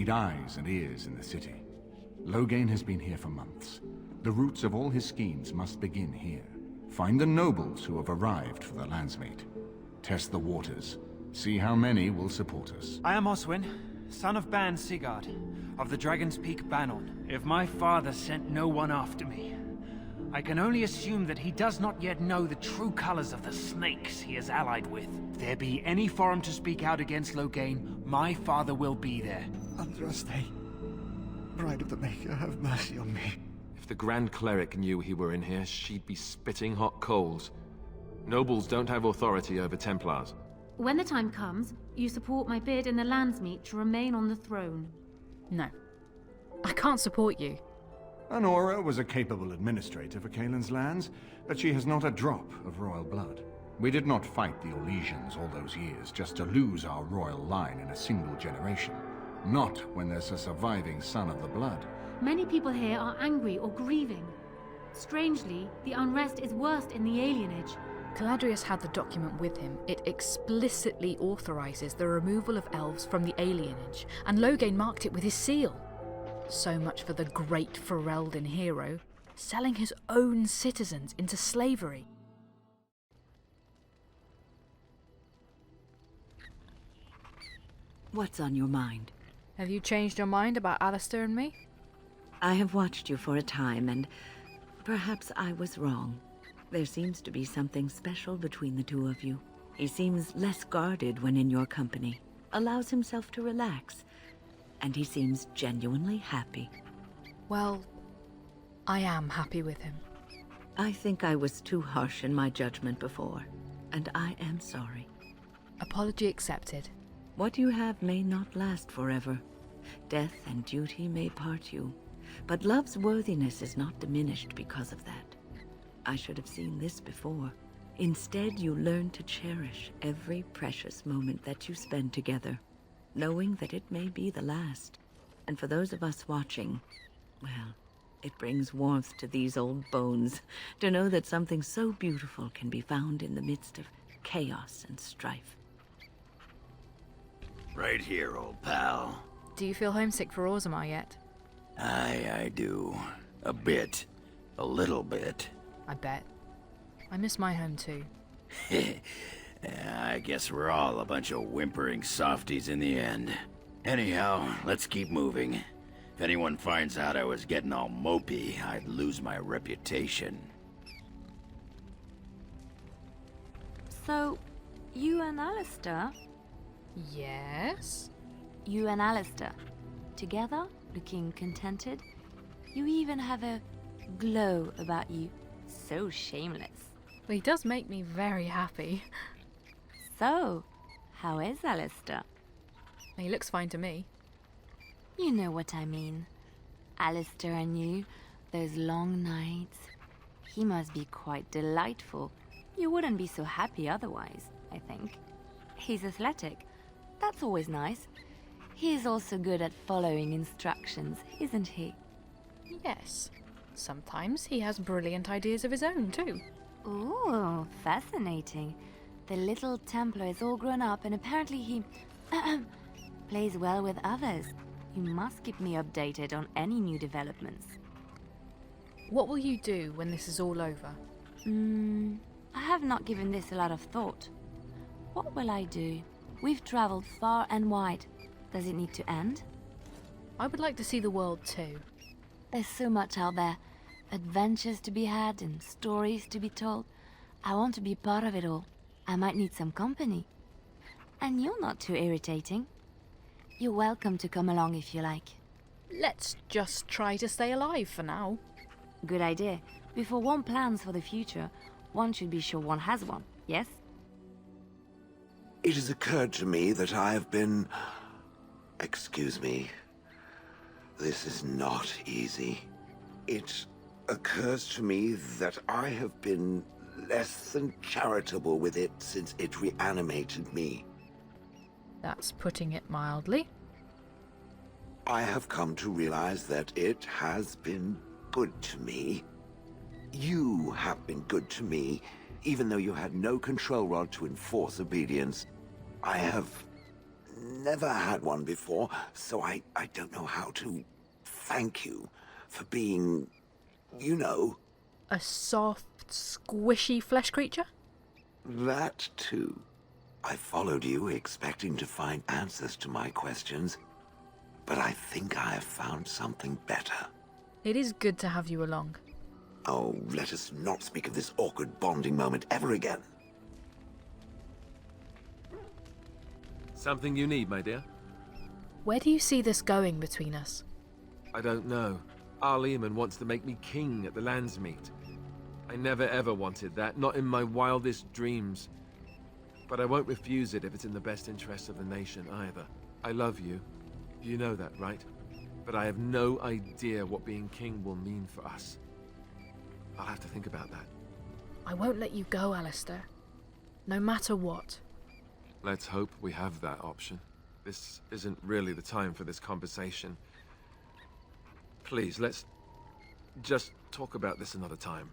need eyes and ears in the city. Loghain has been here for months. The roots of all his schemes must begin here. Find the nobles who have arrived for the Landsmeet. Test the waters. See how many will support us. I am Oswin, son of Ban Sigurd, of the Dragon's Peak Banon. If my father sent no one after me, I can only assume that he does not yet know the true colors of the snakes he is allied with. If there be any forum to speak out against Loghain, my father will be there. Andraste, Bride of the Maker, have mercy on me. If the Grand Cleric knew he were in here, she'd be spitting hot coals. Nobles don't have authority over Templars. When the time comes, you support my bid in the Landsmeet to remain on the throne. No. I can't support you. Honora was a capable administrator for Caelan's lands, but she has not a drop of royal blood. We did not fight the Orlesians all those years just to lose our royal line in a single generation. Not when there's a surviving son of the blood. Many people here are angry or grieving. Strangely, the unrest is worst in the alienage. Caladrius had the document with him. It explicitly authorizes the removal of elves from the alienage, and Loghain marked it with his seal. So much for the great Ferelden hero, selling his own citizens into slavery. What's on your mind? Have you changed your mind about Alistair and me? I have watched you for a time, and perhaps I was wrong. There seems to be something special between the two of you. He seems less guarded when in your company, allows himself to relax, and he seems genuinely happy. Well, I am happy with him. I think I was too harsh in my judgment before, and I am sorry. Apology accepted. What you have may not last forever. Death and duty may part you, but love's worthiness is not diminished because of that. I should have seen this before. Instead, you learn to cherish every precious moment that you spend together, knowing that it may be the last. And for those of us watching, well, it brings warmth to these old bones to know that something so beautiful can be found in the midst of chaos and strife. Right here, old pal. Do you feel homesick for Orzammar yet? I do. A bit. A little bit. I bet. I miss my home too. I guess we're all a bunch of whimpering softies in the end. Anyhow, let's keep moving. If anyone finds out I was getting all mopey, I'd lose my reputation. So, you and Alistair? Yes? You and Alistair. Together, looking contented. You even have a glow about you. So shameless. Well, he does make me very happy. So, how is Alistair? He looks fine to me. You know what I mean. Alistair and you, those long nights. He must be quite delightful. You wouldn't be so happy otherwise, I think. He's athletic. That's always nice. He is also good at following instructions, isn't he? Yes. Sometimes he has brilliant ideas of his own, too. Ooh, fascinating. The little Templar is all grown up and apparently he plays well with others. You must keep me updated on any new developments. What will you do when this is all over? I have not given this a lot of thought. What will I do? We've traveled far and wide. Does it need to end? I would like to see the world too. There's so much out there. Adventures to be had and stories to be told. I want to be part of it all. I might need some company. And you're not too irritating. You're welcome to come along if you like. Let's just try to stay alive for now. Good idea. Before one plans for the future, one should be sure one has one, yes? It has occurred to me that I have been... Excuse me. This is not easy. It occurs to me that I have been less than charitable with it since it reanimated me. That's putting it mildly. I have come to realize that it has been good to me. You have been good to me, even though you had no control rod to enforce obedience. I have never had one before, so I don't know how to thank you for being, you know... A soft, squishy flesh creature? That too. I followed you expecting to find answers to my questions, but I think I have found something better. It is good to have you along. Oh, let us not speak of this awkward bonding moment ever again. Something you need, my dear? Where do you see this going between us? I don't know. Arleman wants to make me king at the Landsmeet. I never ever wanted that, not in my wildest dreams. But I won't refuse it if it's in the best interest of the nation either. I love you. You know that, right? But I have no idea what being king will mean for us. I'll have to think about that. I won't let you go, Alistair. No matter what. Let's hope we have that option. This isn't really the time for this conversation. Please, let's just talk about this another time.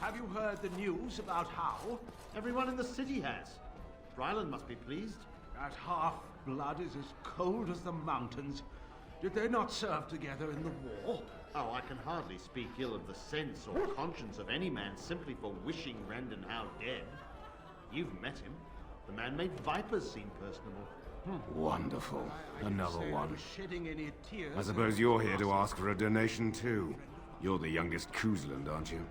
Have you heard the news about How? Everyone in the city has. Ryland must be pleased. That half-blood is as cold as the mountains. Did they not serve together in the war? Oh, I can hardly speak ill of the sense or conscience of any man simply for wishing Rendon Howe dead. You've met him. The man made vipers seem personable. Wonderful. Another one. Shedding any tears. I suppose you're here to ask for a donation too. You're the youngest Cousland, aren't you?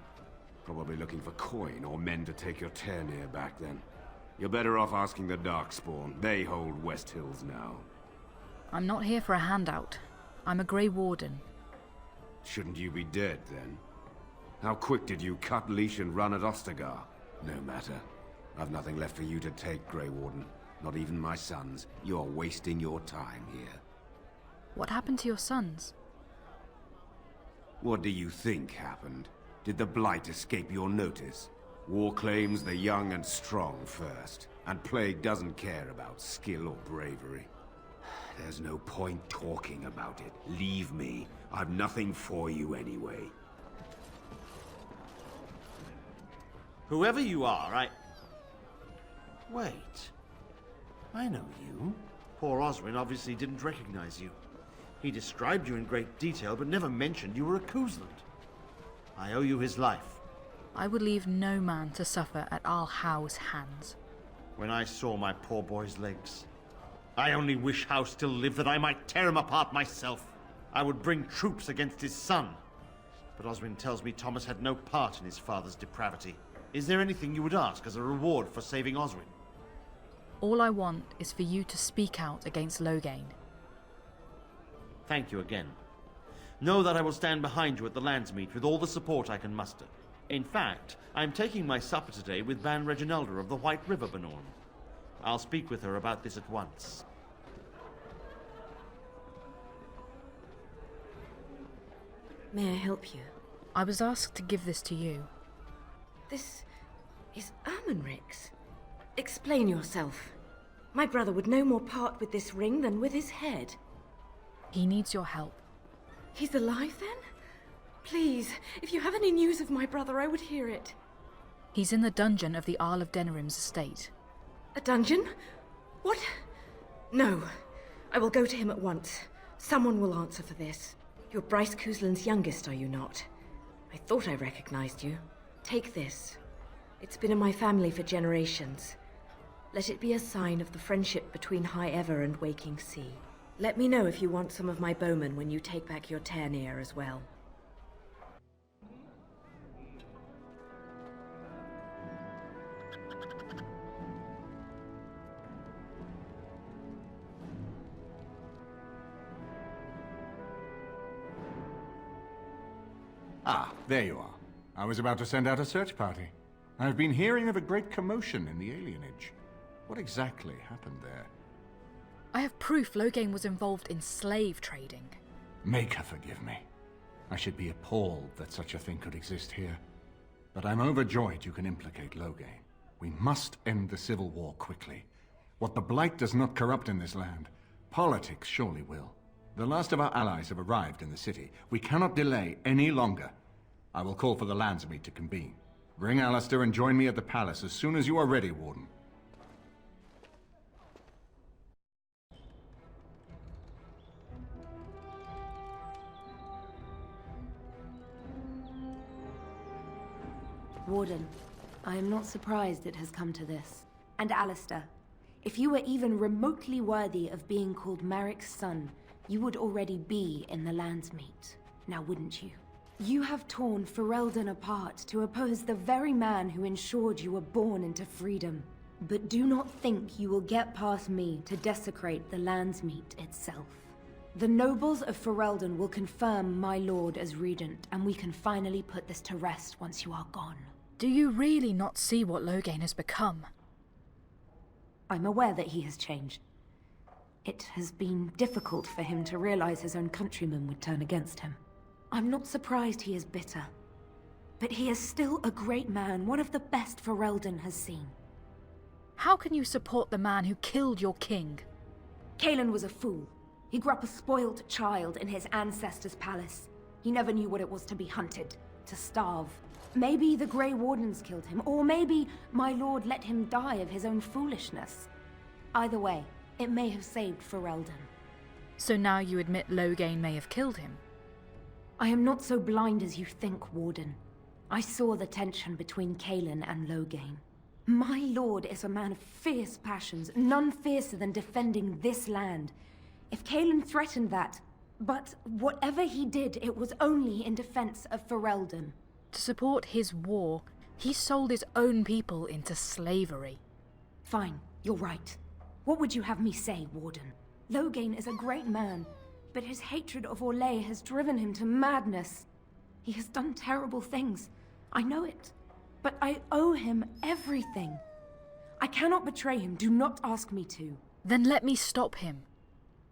Probably looking for coin or men to take your Denerim back then. You're better off asking the Darkspawn. They hold West Hills now. I'm not here for a handout. I'm a Grey Warden. Shouldn't you be dead, then? How quick did you cut leash and run at Ostagar? No matter. I've nothing left for you to take, Grey Warden. Not even my sons. You're wasting your time here. What happened to your sons? What do you think happened? Did the Blight escape your notice? War claims the young and strong first. And Plague doesn't care about skill or bravery. There's no point talking about it. Leave me. I've nothing for you anyway. Whoever you are, Wait. I know you. Poor Oswin obviously didn't recognize you. He described you in great detail, but never mentioned you were a Cousland. I owe you his life. I would leave no man to suffer at Al How's hands. When I saw my poor boy's legs, I only wish Howe still lived that I might tear him apart myself. I would bring troops against his son. But Oswin tells me Thomas had no part in his father's depravity. Is there anything you would ask as a reward for saving Oswin? All I want is for you to speak out against Logain. Thank you again. Know that I will stand behind you at the Landsmeet with all the support I can muster. In fact, I'm taking my supper today with Ban Reginalda of the White River Banorn. I'll speak with her about this at once. May I help you? I was asked to give this to you. This is Ermenric's. Explain yourself. My brother would no more part with this ring than with his head. He needs your help. He's alive then? Please, if you have any news of my brother, I would hear it. He's in the dungeon of the Isle of Denerim's estate. A dungeon? What? No. I will go to him at once. Someone will answer for this. You're Bryce Cousland's youngest, are you not? I thought I recognized you. Take this. It's been in my family for generations. Let it be a sign of the friendship between High Ever and Waking Sea. Let me know if you want some of my bowmen when you take back your Tairneer as well. Ah, there you are. I was about to send out a search party. I've been hearing of a great commotion in the alienage. What exactly happened there? I have proof Logain was involved in slave trading. Make her forgive me. I should be appalled that such a thing could exist here. But I'm overjoyed you can implicate Logain. We must end the civil war quickly. What the Blight does not corrupt in this land, politics surely will. The last of our allies have arrived in the city. We cannot delay any longer. I will call for the Landsmeet to convene. Bring Alistair and join me at the palace as soon as you are ready, Warden. Warden, I am not surprised it has come to this. And Alistair, if you were even remotely worthy of being called Marik's son, you would already be in the Landsmeet, now wouldn't you? You have torn Ferelden apart to oppose the very man who ensured you were born into freedom. But do not think you will get past me to desecrate the Landsmeet itself. The nobles of Ferelden will confirm my lord as regent, and we can finally put this to rest once you are gone. Do you really not see what Logain has become? I'm aware that he has changed. It has been difficult for him to realize his own countrymen would turn against him. I'm not surprised he is bitter. But he is still a great man, one of the best Ferelden has seen. How can you support the man who killed your king? Cailan was a fool. He grew up a spoiled child in his ancestors' palace. He never knew what it was to be hunted, to starve. Maybe the Grey Wardens killed him, or maybe my lord let him die of his own foolishness. Either way, it may have saved Ferelden. So now you admit Logain may have killed him? I am not so blind as you think, Warden. I saw the tension between Cailan and Logain. My lord is a man of fierce passions, none fiercer than defending this land. If Cailan threatened that, but whatever he did, it was only in defense of Ferelden. To support his war, he sold his own people into slavery. Fine, you're right. What would you have me say, Warden? Logain is a great man, but his hatred of Orlais has driven him to madness. He has done terrible things. I know it. But I owe him everything. I cannot betray him. Do not ask me to. Then let me stop him.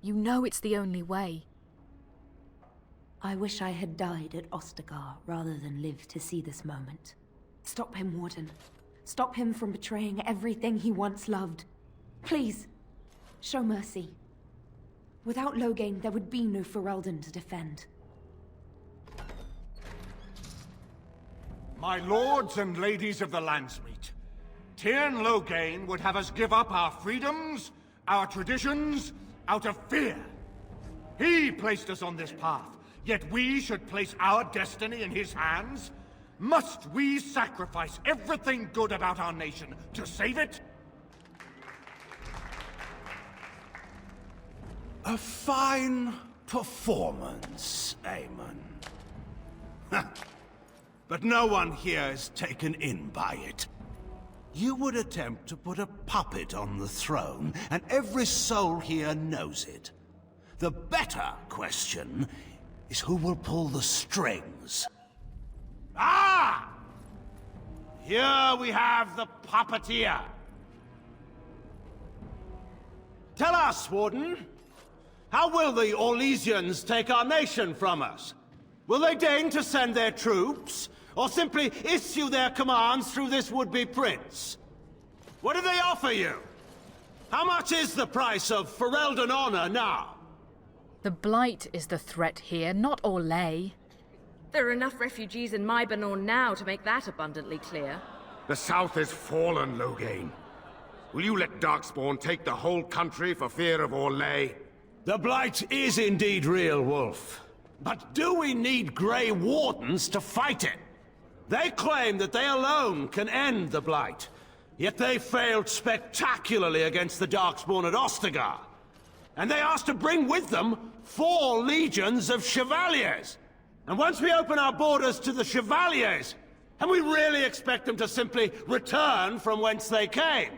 You know it's the only way. I wish I had died at Ostagar rather than live to see this moment. Stop him, Warden. Stop him from betraying everything he once loved. Please, show mercy. Without Loghain, there would be no Ferelden to defend. My lords and ladies of the Landsmeet, Tyrn Loghain would have us give up our freedoms, our traditions, out of fear. He placed us on this path, yet we should place our destiny in his hands? Must we sacrifice everything good about our nation to save it? A fine performance, Aemon. But no one here is taken in by it. You would attempt to put a puppet on the throne, and every soul here knows it. The better question is who will pull the strings. Ah! Here we have the puppeteer. Tell us, Warden, how will the Orlesians take our nation from us? Will they deign to send their troops, or simply issue their commands through this would-be prince? What do they offer you? How much is the price of Ferelden honor now? The Blight is the threat here, not Orlais. There are enough refugees in Mybanor now to make that abundantly clear. The South is fallen, Loghain. Will you let Darkspawn take the whole country for fear of Orlais? The Blight is indeed real, Wolf. But do we need Grey Wardens to fight it? They claim that they alone can end the Blight, yet they failed spectacularly against the Darkspawn at Ostagar. And they asked to bring with them 4 legions of Chevaliers. And once we open our borders to the Chevaliers, can we really expect them to simply return from whence they came?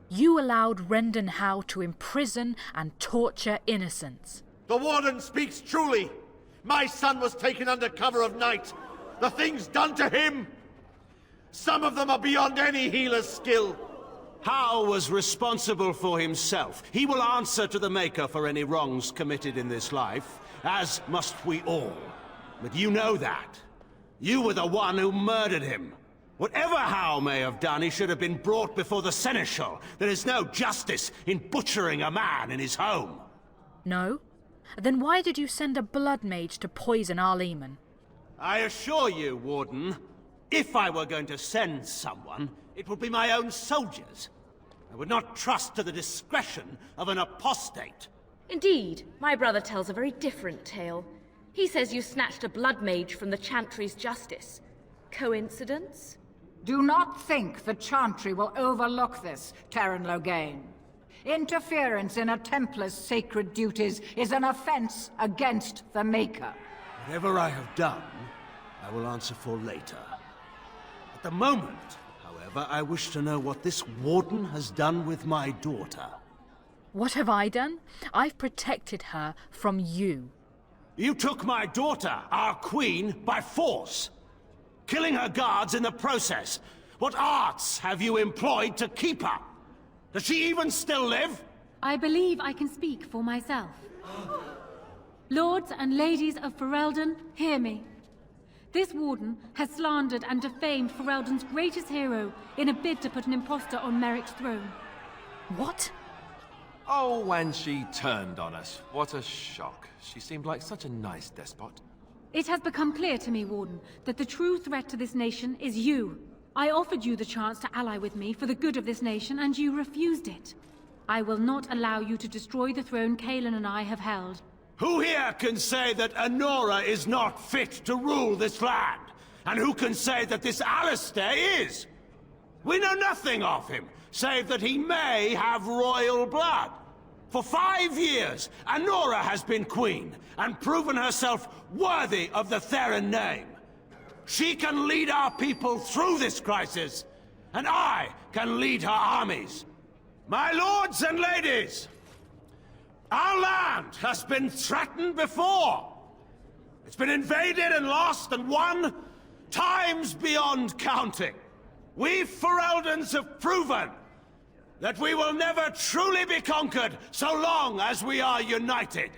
You allowed Rendon Howe to imprison and torture innocents. The Warden speaks truly. My son was taken under cover of night. The things done to him, some of them are beyond any healer's skill. Howe was responsible for himself. He will answer to the Maker for any wrongs committed in this life, as must we all. But you know that. You were the one who murdered him. Whatever Howe may have done, he should have been brought before the Seneschal. There is no justice in butchering a man in his home. No? Then why did you send a blood mage to poison Arleman? I assure you, Warden, if I were going to send someone, it would be my own soldiers. I would not trust to the discretion of an apostate. Indeed, my brother tells a very different tale. He says you snatched a blood mage from the Chantry's justice. Coincidence? Do not think the Chantry will overlook this, Tyrn Loghain. Interference in a Templar's sacred duties is an offense against the Maker. Whatever I have done, I will answer for later. At the moment, however, I wish to know what this Warden has done with my daughter. What have I done? I've protected her from you. You took my daughter, our queen, by force, killing her guards in the process. What arts have you employed to keep her? Does she even still live? I believe I can speak for myself. Lords and ladies of Ferelden, hear me. This Warden has slandered and defamed Ferelden's greatest hero in a bid to put an impostor on Merrick's throne. What? Oh, when she turned on us. What a shock. She seemed like such a nice despot. It has become clear to me, Warden, that the true threat to this nation is you. I offered you the chance to ally with me for the good of this nation, and you refused it. I will not allow you to destroy the throne Cailan and I have held. Who here can say that Anora is not fit to rule this land? And who can say that this Alistair is? We know nothing of him, save that he may have royal blood. For 5 years, Anora has been queen, and proven herself worthy of the Theron name. She can lead our people through this crisis, and I can lead her armies. My lords and ladies, our land has been threatened before. It's been invaded and lost and won times beyond counting. We Fereldans have proven that we will never truly be conquered so long as we are united.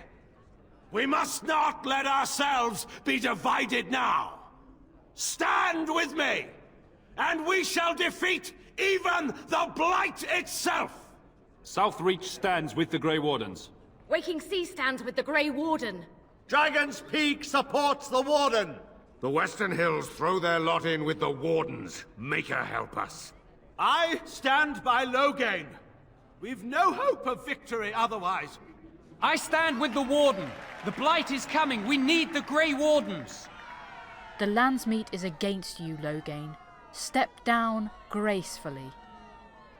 We must not let ourselves be divided now. Stand with me, And we shall defeat even the Blight itself! Southreach stands with the Grey Wardens. Waking Sea stands with the Grey Warden. Dragon's Peak supports the Warden! The Western Hills throw their lot in with the Wardens. Make her help us. I stand by Loghain. We've no hope of victory otherwise. I stand with the Warden. The Blight is coming. We need the Grey Wardens. The Landsmeet is against you, Loghain. Step down gracefully.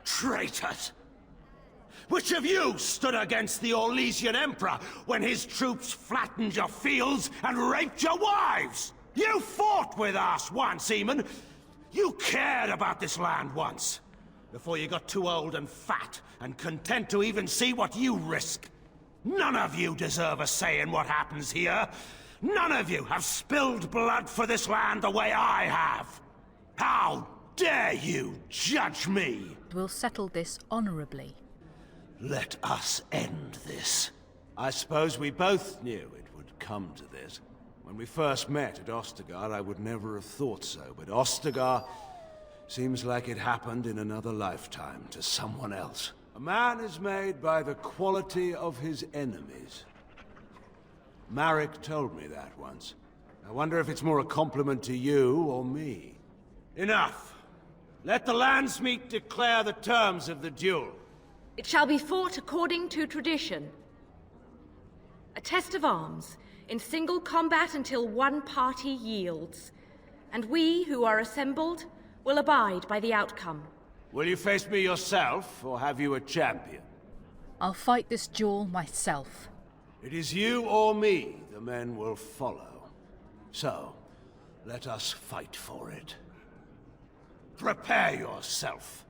Traitors! Which of you stood against the Orlesian Emperor when his troops flattened your fields and raped your wives? You fought with us once, Eamon. You cared about this land once. Before you got too old and fat and content to even see what you risk. None of you deserve a say in what happens here. None of you have spilled blood for this land the way I have. How dare you judge me? We'll settle this honorably. Let us end this. I suppose we both knew it would come to this. When we first met at Ostagar, I would never have thought so, but Ostagar seems like it happened in another lifetime to someone else. A man is made by the quality of his enemies. Marek told me that once. I wonder if it's more a compliment to you or me. Enough! Let the Landsmeet declare the terms of the duel. It shall be fought according to tradition. A test of arms, in single combat until one party yields. And we, who are assembled, will abide by the outcome. Will you face me yourself, or have you a champion? I'll fight this duel myself. It is you or me the men will follow. So, let us fight for it. Prepare yourself.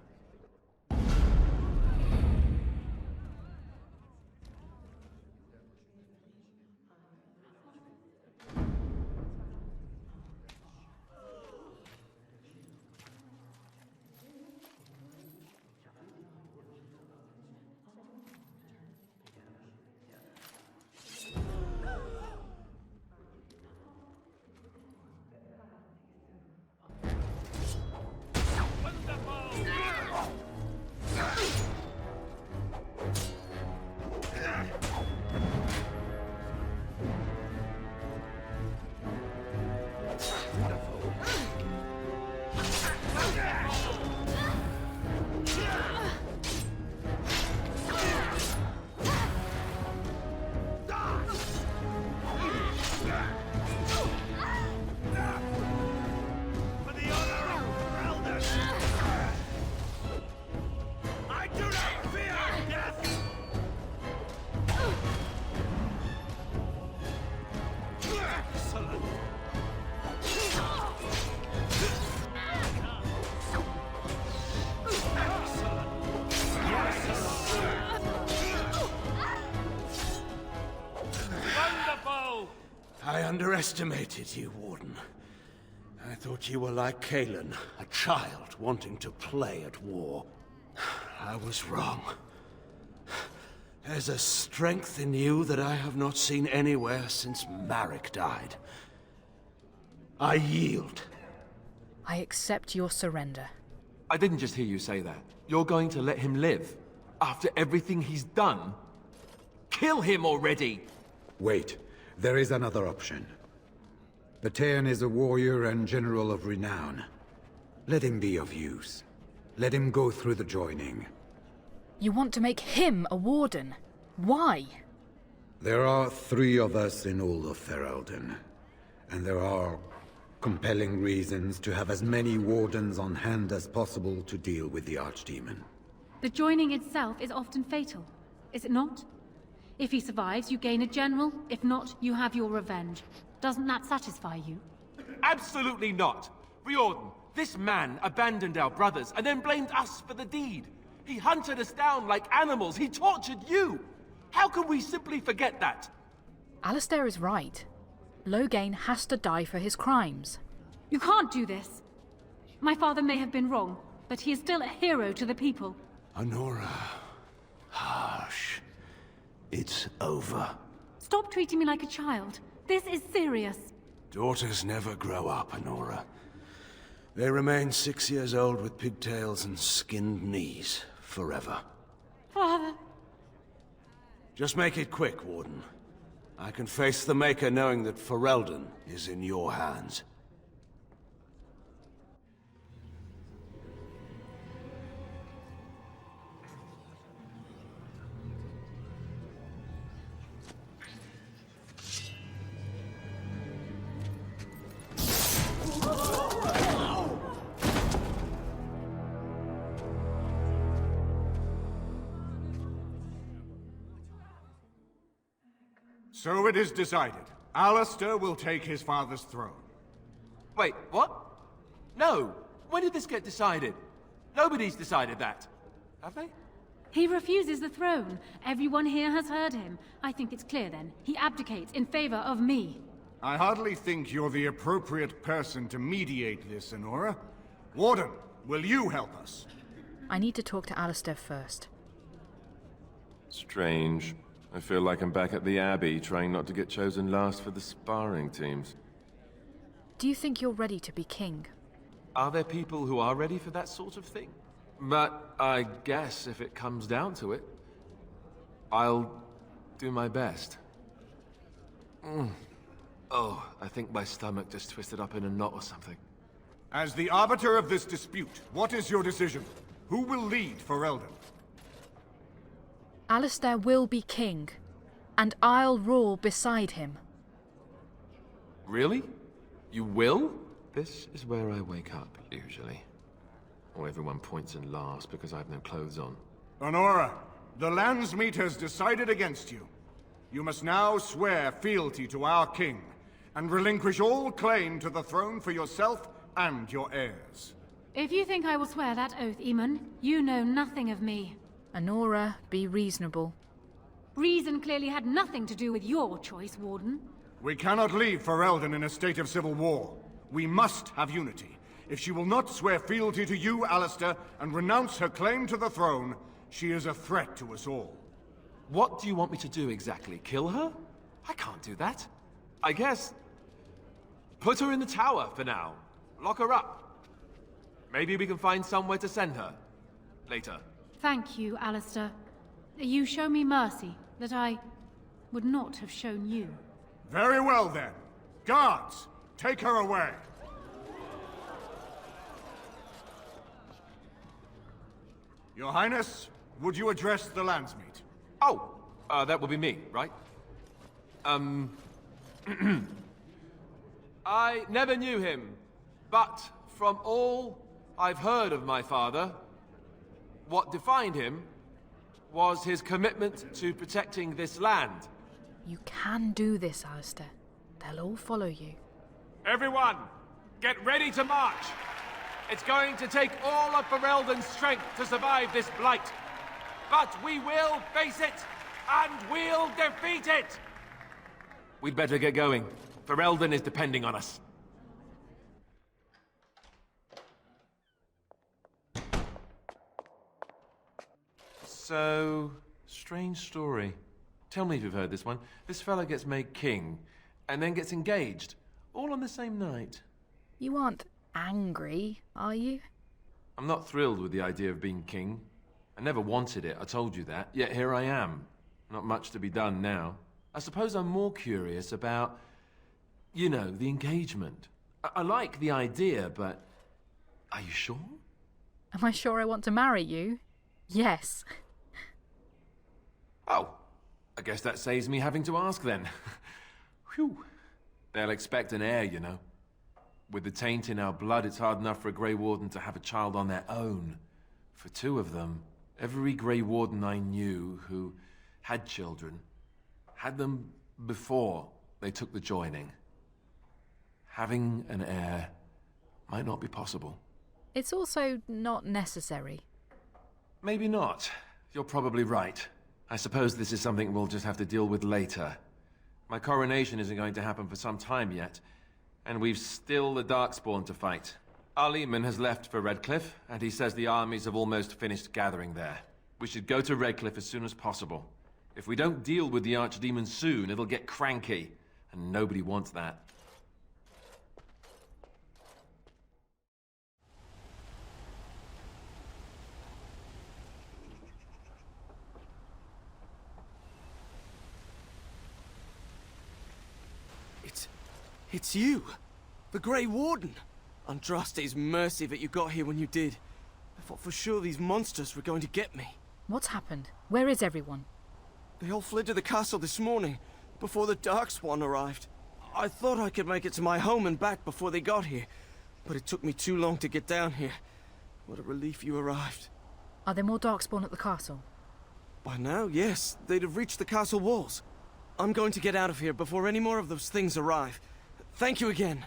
I underestimated you, Warden. I thought you were like Kaelin, a child wanting to play at war. I was wrong. There's a strength in you that I have not seen anywhere since Marek died. I yield. I accept your surrender. I didn't just hear you say that. You're going to let him live? After everything he's done? Kill him already! Wait. There is another option. Bataeon is a warrior and general of renown. Let him be of use. Let him go through the joining. You want to make him a warden? Why? There are 3 of us in all of Ferelden. And there are compelling reasons to have as many wardens on hand as possible to deal with the Archdemon. The joining itself is often fatal, is it not? If he survives, you gain a general. If not, you have your revenge. Doesn't that satisfy you? Absolutely not! Riordan, this man abandoned our brothers and then blamed us for the deed. He hunted us down like animals. He tortured you! How can we simply forget that? Alistair is right. Loghain has to die for his crimes. You can't do this. My father may have been wrong, but he is still a hero to the people. Honora. Hush. It's over. Stop treating me like a child. This is serious. Daughters never grow up, Honora. They remain 6 years old with pigtails and skinned knees, forever. Father. Just make it quick, Warden. I can face the Maker knowing that Ferelden is in your hands. So it is decided. Alistair will take his father's throne. Wait, what? No! When did this get decided? Nobody's decided that. Have they? He refuses the throne. Everyone here has heard him. I think it's clear then. He abdicates in favor of me. I hardly think you're the appropriate person to mediate this, Honora. Warden, will you help us? I need to talk to Alistair first. Strange. I feel like I'm back at the Abbey, trying not to get chosen last for the sparring teams. Do you think you're ready to be king? Are there people who are ready for that sort of thing? But I guess if it comes down to it, I'll do my best. Oh, I think my stomach just twisted up in a knot or something. As the arbiter of this dispute, what is your decision? Who will lead Ferelden? Alistair will be king, and I'll rule beside him. Really? You will? This is where I wake up, usually. Or everyone points and laughs because I have no clothes on. Honora, the Landsmeet has decided against you. You must now swear fealty to our king, and relinquish all claim to the throne for yourself and your heirs. If you think I will swear that oath, Eamon, you know nothing of me. Honora, be reasonable. Reason clearly had nothing to do with your choice, Warden. We cannot leave Ferelden in a state of civil war. We must have unity. If she will not swear fealty to you, Alistair, and renounce her claim to the throne, she is a threat to us all. What do you want me to do exactly? Kill her? I can't do that. I guess... put her in the tower for now. Lock her up. Maybe we can find somewhere to send her. Later. Thank you, Alistair. You show me mercy that I would not have shown you. Very well, then. Guards, take her away. Your Highness, would you address the Landsmeet? Oh, that would be me, right? I never knew him, but from all I've heard of my father, what defined him was his commitment to protecting this land. You can do this, Alistair. They'll all follow you. Everyone, get ready to march! It's going to take all of Ferelden's strength to survive this blight. But we will face it, and we'll defeat it! We'd better get going. Ferelden is depending on us. So, strange story. Tell me if you've heard this one. This fella gets made king, and then gets engaged, all on the same night. You aren't angry, are you? I'm not thrilled with the idea of being king. I never wanted it, I told you that. Yet here I am. Not much to be done now. I suppose I'm more curious about, you know, the engagement. I like the idea, but are you sure? Am I sure I want to marry you? Yes. Oh, I guess that saves me having to ask then. Whew. They'll expect an heir, you know. With the taint in our blood, it's hard enough for a Grey Warden to have a child on their own. For two of them, every Grey Warden I knew who had children had them before they took the joining. Having an heir might not be possible. It's also not necessary. Maybe not. You're probably right. I suppose this is something we'll just have to deal with later. My coronation isn't going to happen for some time yet, and we've still the Darkspawn to fight. Our Leman has left for Redcliffe, and he says the armies have almost finished gathering there. We should go to Redcliffe as soon as possible. If we don't deal with the Archdemon soon, it'll get cranky, and nobody wants that. It's you! The Grey Warden! Andraste's mercy that you got here when you did. I thought for sure these monsters were going to get me. What's happened? Where is everyone? They all fled to the castle this morning, before the Darkspawn arrived. I thought I could make it to my home and back before they got here, but it took me too long to get down here. What a relief you arrived. Are there more Darkspawn at the castle? By now, yes. They'd have reached the castle walls. I'm going to get out of here before any more of those things arrive. Thank you again.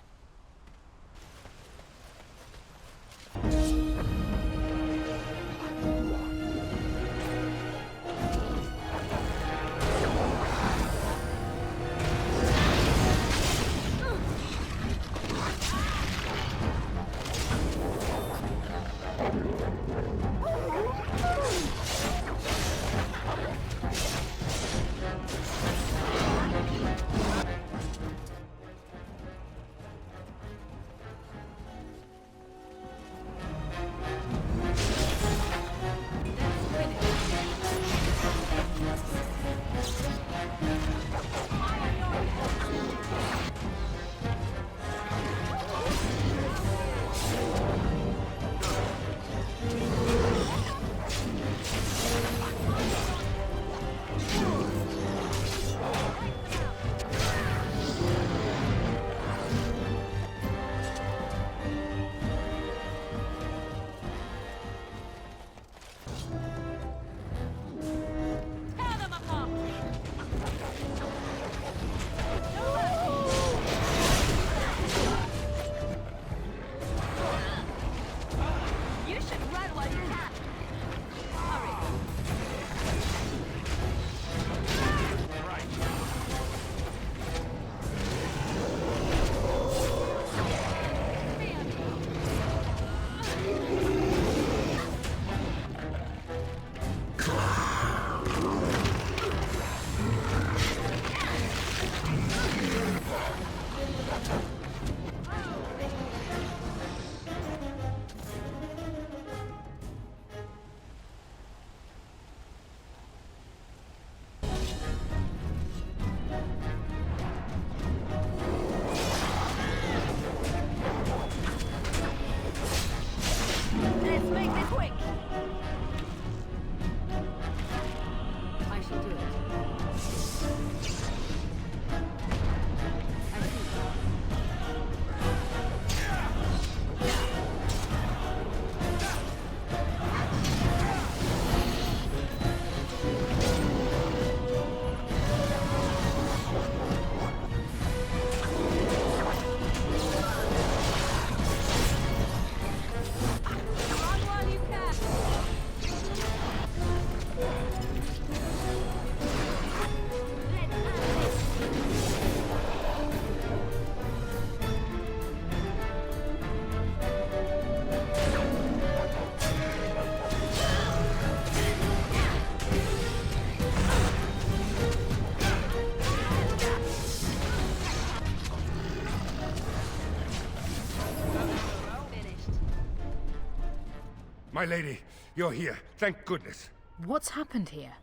My lady, you're here. Thank goodness. What's happened here?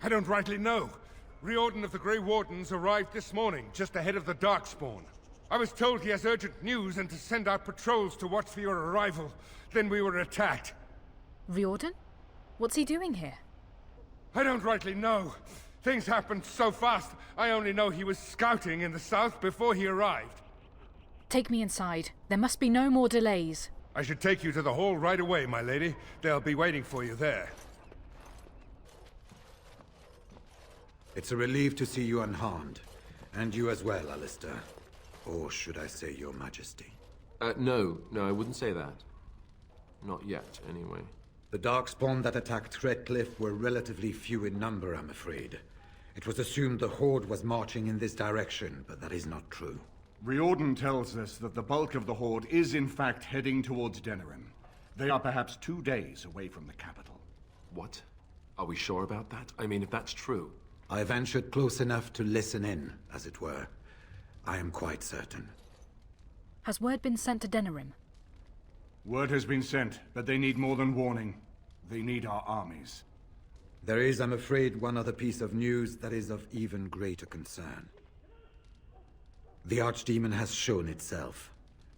I don't rightly know. Riordan of the Grey Wardens arrived this morning, just ahead of the Darkspawn. I was told he has urgent news and to send out patrols to watch for your arrival. Then we were attacked. Riordan? What's he doing here? I don't rightly know. Things happened so fast, I only know he was scouting in the south before he arrived. Take me inside. There must be no more delays. I should take you to the hall right away, my lady. They'll be waiting for you there. It's a relief to see you unharmed. And you as well, Alistair. Or should I say your majesty? No, I wouldn't say that. Not yet, anyway. The Darkspawn that attacked Redcliffe were relatively few in number, I'm afraid. It was assumed the Horde was marching in this direction, but that is not true. Riordan tells us that the bulk of the Horde is in fact heading towards Denerim. They are perhaps 2 days away from the capital. What? Are we sure about that? I mean, if that's true... I ventured close enough to listen in, as it were. I am quite certain. Has word been sent to Denerim? Word has been sent, but they need more than warning. They need our armies. There is, I'm afraid, one other piece of news that is of even greater concern. The Archdemon has shown itself.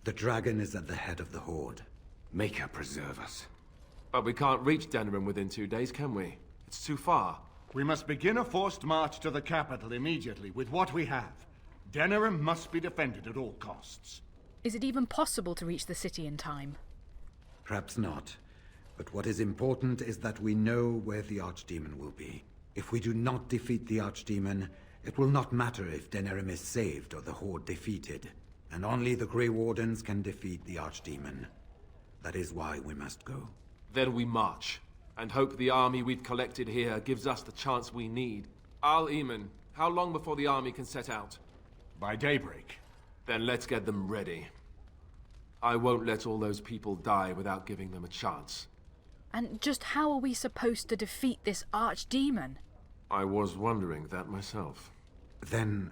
The dragon is at the head of the Horde. Make her preserve us. But we can't reach Denerim within 2 days, can we? It's too far. We must begin a forced march to the capital immediately with what we have. Denerim must be defended at all costs. Is it even possible to reach the city in time? Perhaps not. But what is important is that we know where the Archdemon will be. If we do not defeat the Archdemon, it will not matter if Denerim is saved or the Horde defeated. And only the Grey Wardens can defeat the Archdemon. That is why we must go. Then we march, and hope the army we've collected here gives us the chance we need. Al-Eamon, how long before the army can set out? By daybreak. Then let's get them ready. I won't let all those people die without giving them a chance. And just how are we supposed to defeat this Archdemon? I was wondering that myself. Then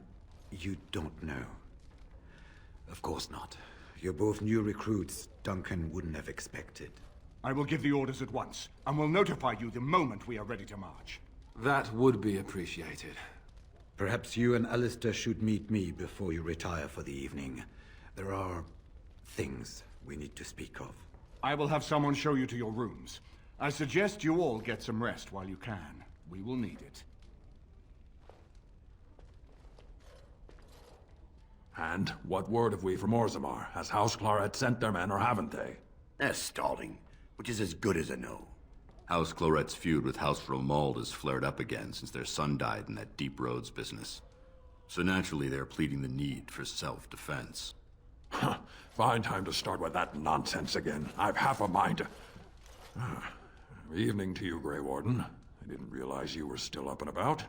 you don't know. Of course not. You're both new recruits Duncan wouldn't have expected. I will give the orders at once, and will notify you the moment we are ready to march. That would be appreciated. Perhaps you and Alistair should meet me before you retire for the evening. There are things we need to speak of. I will have someone show you to your rooms. I suggest you all get some rest while you can. We will need it. And what word have we from Orzammar? Has House Clorette sent their men, or haven't they? They're stalling, which is as good as a no. House Clorette's feud with House Romald has flared up again since their son died in that Deep Roads business. So naturally they're pleading the need for self-defense. Fine time to start with that nonsense again. I've half a mind to... Evening to you, Grey Warden. I didn't realize you were still up and about.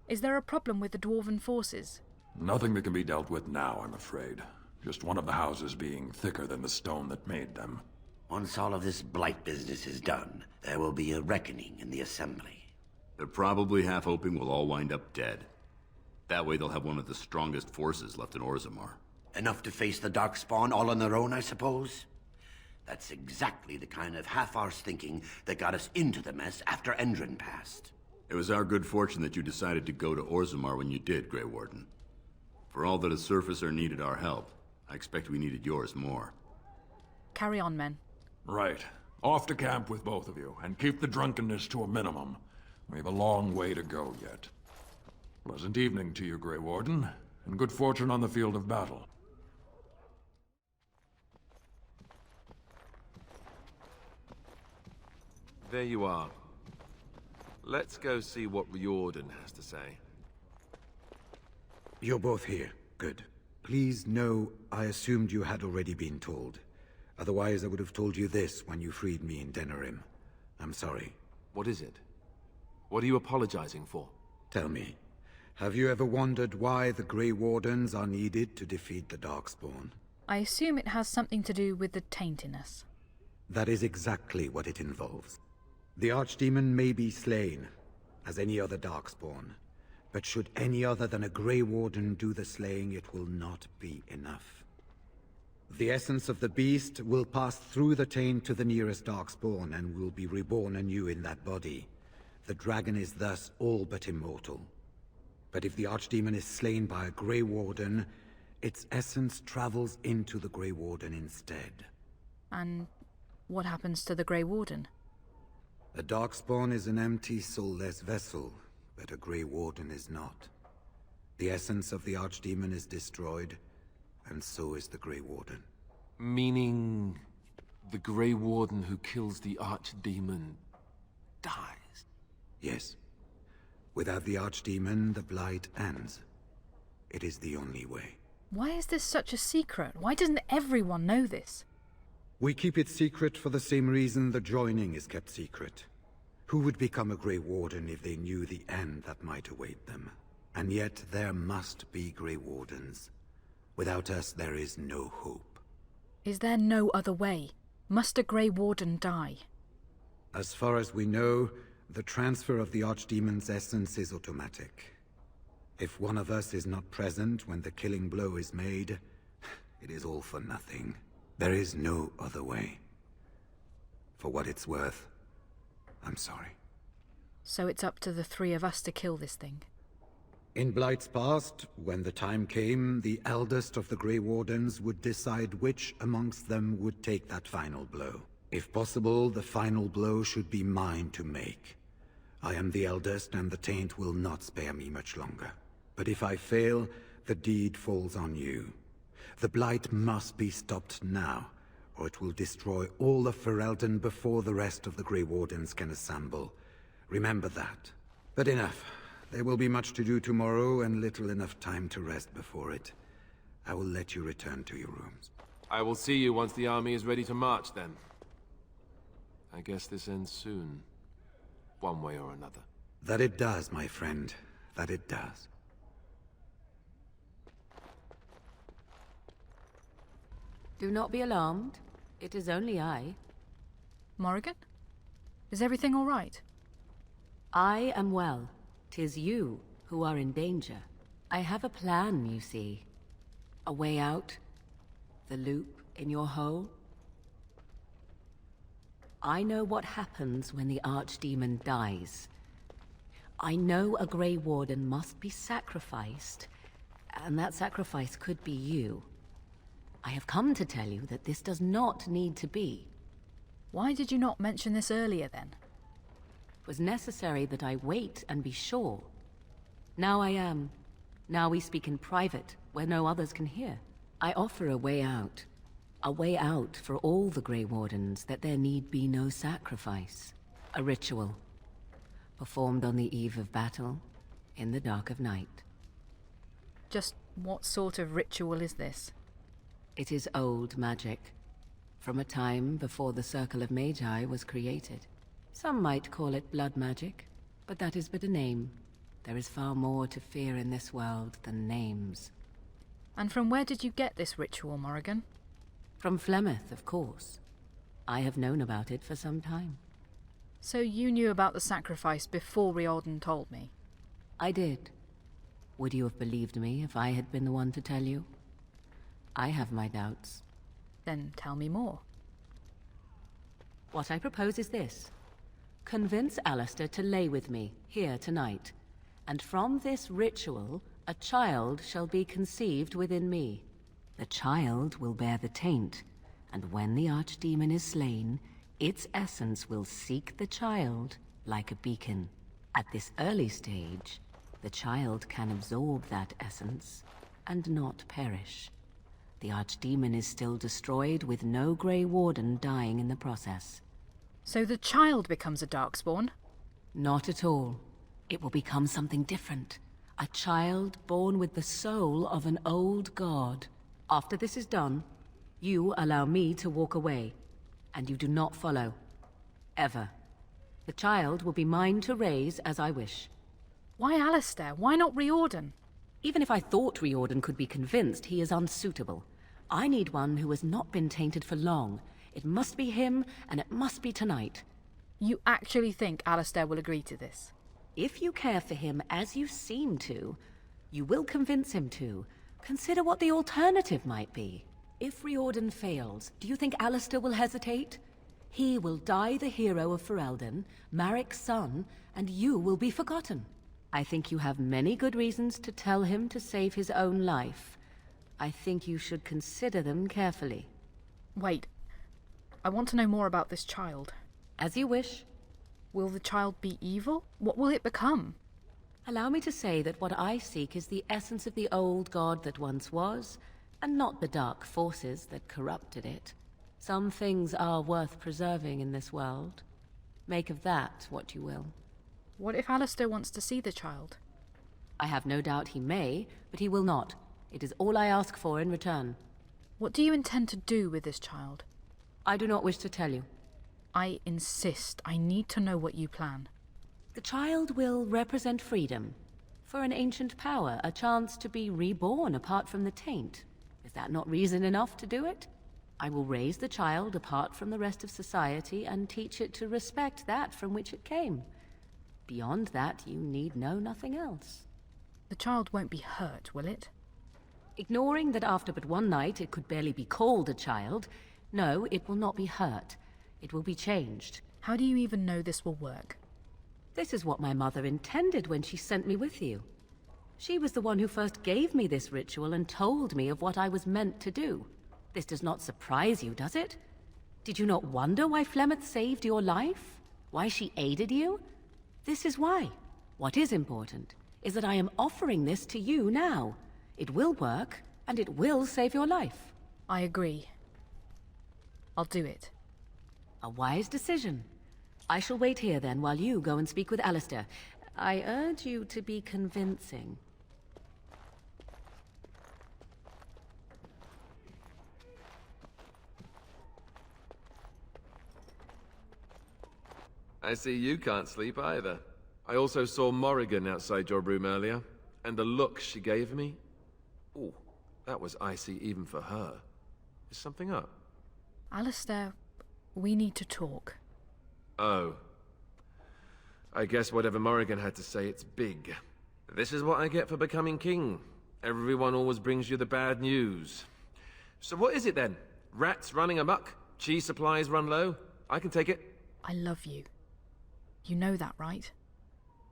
Is there a problem with the Dwarven forces? Nothing that can be dealt with now, I'm afraid. Just one of the houses being thicker than the stone that made them. Once all of this Blight business is done, there will be a reckoning in the Assembly. They're probably half hoping we'll all wind up dead. That way they'll have one of the strongest forces left in Orzammar. Enough to face the Darkspawn all on their own, I suppose? That's exactly the kind of half-arsed thinking that got us into the mess after Endrin passed. It was our good fortune that you decided to go to Orzammar when you did, Grey Warden. For all that a surfacer needed our help, I expect we needed yours more. Carry on, men. Right. Off to camp with both of you, and keep the drunkenness to a minimum. We have a long way to go yet. Pleasant evening to you, Grey Warden, and good fortune on the field of battle. There you are. Let's go see what Riordan has to say. You're both here. Good. Please know I assumed you had already been told. Otherwise I would have told you this when you freed me in Denerim. I'm sorry. What is it? What are you apologizing for? Tell me, have you ever wondered why the Grey Wardens are needed to defeat the Darkspawn? I assume it has something to do with the taintiness. That is exactly what it involves. The Archdemon may be slain, as any other Darkspawn, but should any other than a Grey Warden do the slaying, it will not be enough. The essence of the beast will pass through the taint to the nearest Darkspawn and will be reborn anew in that body. The dragon is thus all but immortal. But if the Archdemon is slain by a Grey Warden, its essence travels into the Grey Warden instead. And what happens to the Grey Warden? A Darkspawn is an empty, soulless vessel, but a Grey Warden is not. The essence of the Archdemon is destroyed, and so is the Grey Warden. Meaning the Grey Warden who kills the Archdemon dies? Yes. Without the Archdemon, the Blight ends. It is the only way. Why is this such a secret? Why doesn't everyone know this? We keep it secret for the same reason the joining is kept secret. Who would become a Grey Warden if they knew the end that might await them? And yet there must be Grey Wardens. Without us, there is no hope. Is there no other way? Must a Grey Warden die? As far as we know, the transfer of the Archdemon's essence is automatic. If one of us is not present when the killing blow is made, it is all for nothing. There is no other way. For what it's worth, I'm sorry. So it's up to the three of us to kill this thing? In Blight's past, when the time came, the eldest of the Grey Wardens would decide which amongst them would take that final blow. If possible, the final blow should be mine to make. I am the eldest, and the taint will not spare me much longer. But if I fail, the deed falls on you. The Blight must be stopped now, or it will destroy all of Ferelden before the rest of the Grey Wardens can assemble. Remember that. But enough. There will be much to do tomorrow, and little enough time to rest before it. I will let you return to your rooms. I will see you once the army is ready to march, then. I guess this ends soon. One way or another. That it does, my friend. That it does. Do not be alarmed. It is only I. Morrigan? Is everything all right? I am well. 'Tis you who are in danger. I have a plan, you see. A way out. The loop in your hole. I know what happens when the Archdemon dies. I know a Grey Warden must be sacrificed, and that sacrifice could be you. I have come to tell you that this does not need to be. Why did you not mention this earlier, then? It was necessary that I wait and be sure. Now I am. Now we speak in private, where no others can hear. I offer a way out. A way out for all the Grey Wardens, that there need be no sacrifice. A ritual. Performed on the eve of battle, in the dark of night. Just what sort of ritual is this? It is old magic. From a time before the Circle of Magi was created. Some might call it blood magic, but that is but a name. There is far more to fear in this world than names. And from where did you get this ritual, Morrigan? From Flemeth, of course. I have known about it for some time. So you knew about the sacrifice before Riordan told me? I did. Would you have believed me if I had been the one to tell you? I have my doubts. Then tell me more. What I propose is this. Convince Alistair to lay with me, here tonight. And from this ritual, a child shall be conceived within me. The child will bear the taint, and when the Archdemon is slain, its essence will seek the child like a beacon. At this early stage, the child can absorb that essence and not perish. The Archdemon is still destroyed with no Grey Warden dying in the process. So the child becomes a Darkspawn? Not at all. It will become something different. A child born with the soul of an old god. After this is done, you allow me to walk away, and you do not follow. Ever. The child will be mine to raise as I wish. Why Alistair? Why not Riordan? Even if I thought Riordan could be convinced, he is unsuitable. I need one who has not been tainted for long. It must be him, and it must be tonight. You actually think Alistair will agree to this? If you care for him as you seem to, you will convince him to. Consider what the alternative might be. If Riordan fails, do you think Alistair will hesitate? He will die the hero of Ferelden, Marik's son, and you will be forgotten. I think you have many good reasons to tell him to save his own life. I think you should consider them carefully. Wait. I want to know more about this child. As you wish. Will the child be evil? What will it become? Allow me to say that what I seek is the essence of the old god that once was, and not the dark forces that corrupted it. Some things are worth preserving in this world. Make of that what you will. What if Alistair wants to see the child? I have no doubt he may, but he will not. It is all I ask for in return. What do you intend to do with this child? I do not wish to tell you. I insist. I need to know what you plan. The child will represent freedom. For an ancient power, a chance to be reborn apart from the taint. Is that not reason enough to do it? I will raise the child apart from the rest of society and teach it to respect that from which it came. Beyond that, you need know nothing else. The child won't be hurt, will it? Ignoring that after but one night it could barely be called a child, no, it will not be hurt. It will be changed. How do you even know this will work? This is what my mother intended when she sent me with you. She was the one who first gave me this ritual and told me of what I was meant to do. This does not surprise you, does it? Did you not wonder why Flemeth saved your life? Why she aided you? This is why. What is important is that I am offering this to you now. It will work, and it will save your life. I agree. I'll do it. A wise decision. I shall wait here then while you go and speak with Alistair. I urge you to be convincing. I see you can't sleep either. I also saw Morrigan outside your room earlier, and the look she gave me... Ooh, that was icy even for her. Is something up? Alistair, we need to talk. Oh. I guess whatever Morrigan had to say, it's big. This is what I get for becoming king. Everyone always brings you the bad news. So what is it then? Rats running amok? Cheese supplies run low? I can take it. I love you. You know that, right?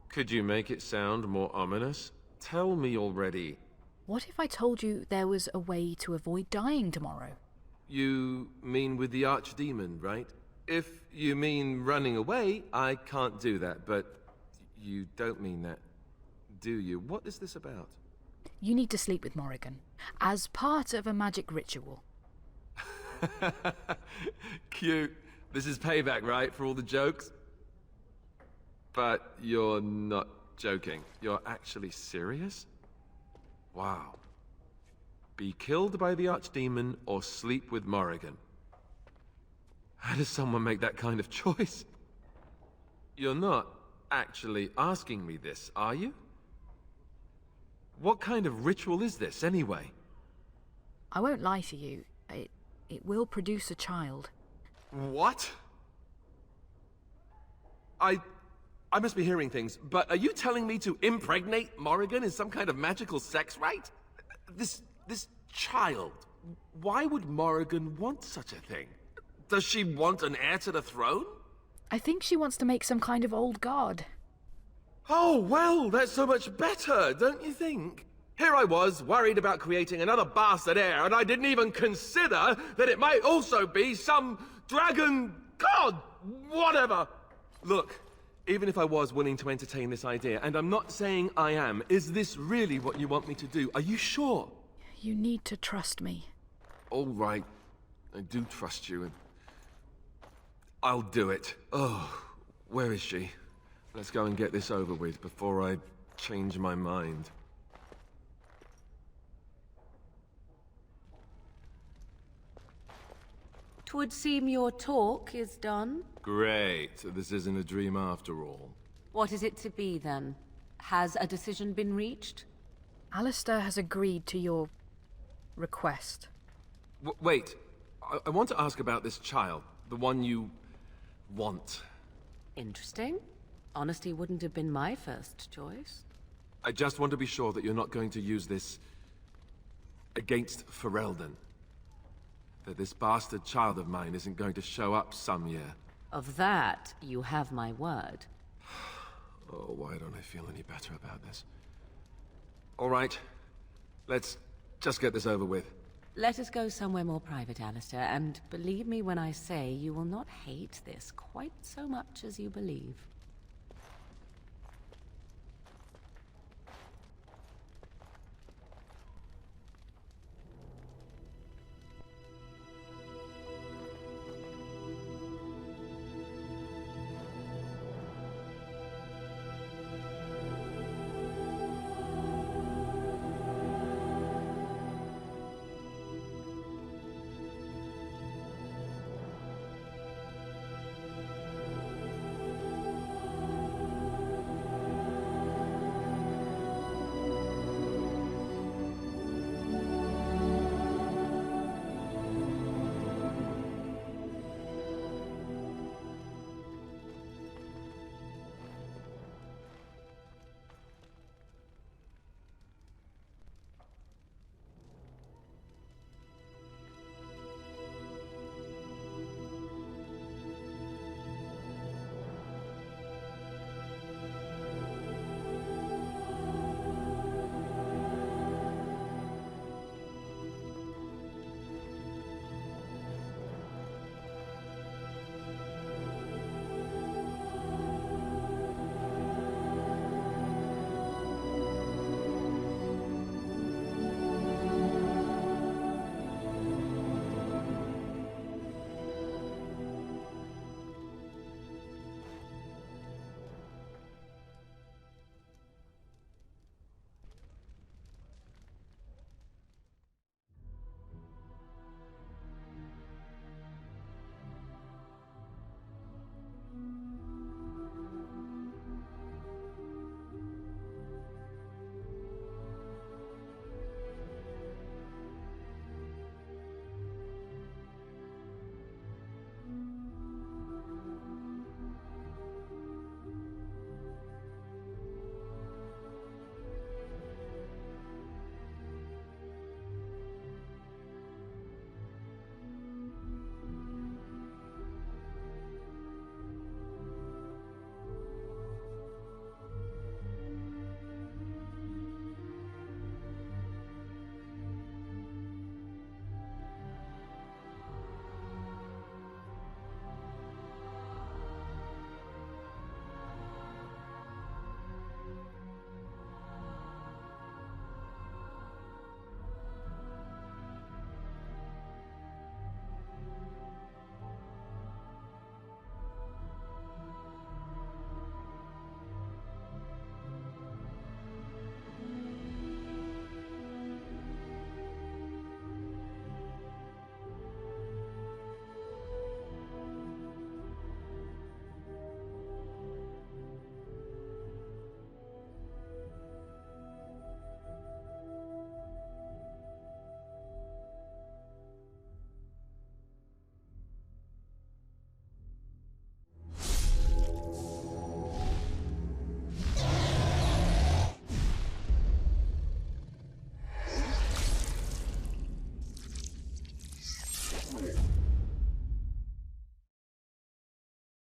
Could you make it sound more ominous? Tell me already. What if I told you there was a way to avoid dying tomorrow? You mean with the archdemon, right? If you mean running away, I can't do that, but you don't mean that, do you? What is this about? You need to sleep with Morrigan, as part of a magic ritual. Cute. This is payback, right, for all the jokes? But you're not joking. You're actually serious? Wow. Be killed by the archdemon or sleep with Morrigan. How does someone make that kind of choice? You're not actually asking me this, are you? What kind of ritual is this, anyway? I won't lie to you. It will produce a child. What? I must be hearing things, but are you telling me to impregnate Morrigan in some kind of magical sex rite? This child, why would Morrigan want such a thing? Does she want an heir to the throne? I think she wants to make some kind of old god. Oh, well, that's so much better, don't you think? Here I was, worried about creating another bastard heir, and I didn't even consider that it might also be some dragon god, whatever. Look, even if I was willing to entertain this idea, and I'm not saying I am, is this really what you want me to do? Are you sure? You need to trust me. All right, I do trust you, and I'll do it. Oh, where is she? Let's go and get this over with before I change my mind. 'Twould seem your talk is done. Great. This isn't a dream after all. What is it to be, then? Has a decision been reached? Alistair has agreed to your request. Wait. I want to ask about this child. The one you want. Interesting. Honesty wouldn't have been my first choice. I just want to be sure that you're not going to use this against Ferelden. That this bastard child of mine isn't going to show up some year. Of that, you have my word. Oh, why don't I feel any better about this? All right. Let's just get this over with. Let us go somewhere more private, Alistair, and believe me when I say you will not hate this quite so much as you believe.